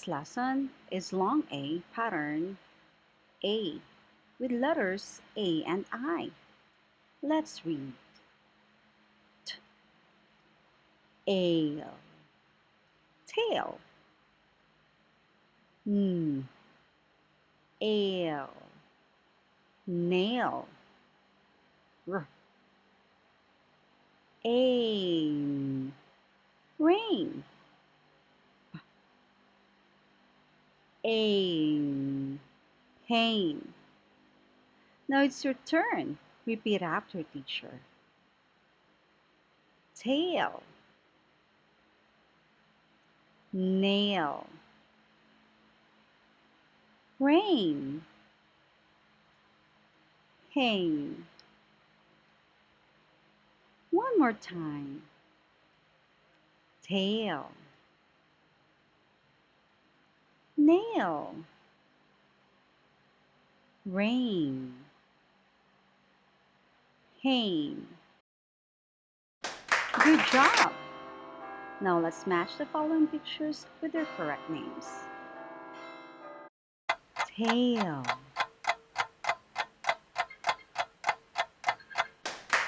Today's lesson is long A pattern A with letters A and I. Let's read. Ale, tail. Ale, nail. R, aim, rain. Aim, pain. Now it's your turn. Repeat after teacher. Tail, nail, rain, pain. One more time. Tail, nail, rain, pain. Good job! Now let's match the following pictures with their correct names. Tail.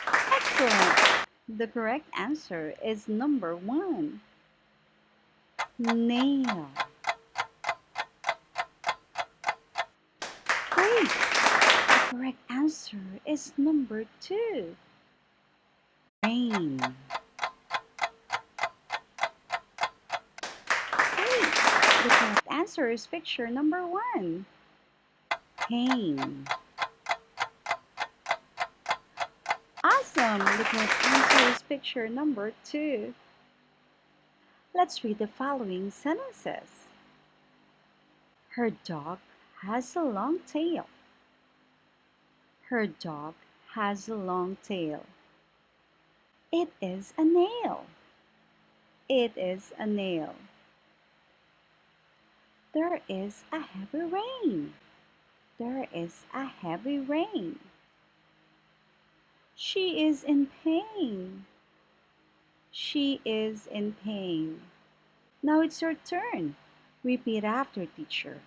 Excellent! The correct answer is number 1. Nail. Great! The correct answer is number 2. Rain. Great! The correct answer is picture number 1. Pain. Awesome! The correct answer is picture number 2. Let's read the following sentences. Her dog has a long tail. Her dog has a long tail. It is a nail. It is a nail. There is a heavy rain. There is a heavy rain. She is in pain. She is in pain. Now it's your turn. Repeat after teacher.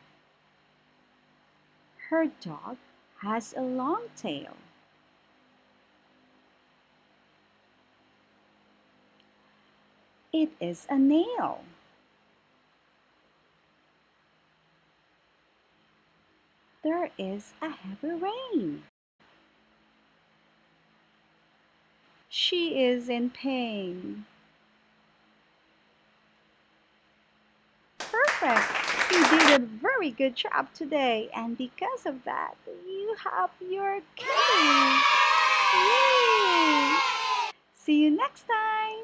Her dog has a long tail. It is a nail. There is a heavy rain. She is in pain. Perfect! You did a very good job today, and because of that, you have your cake! Yay! See you next time!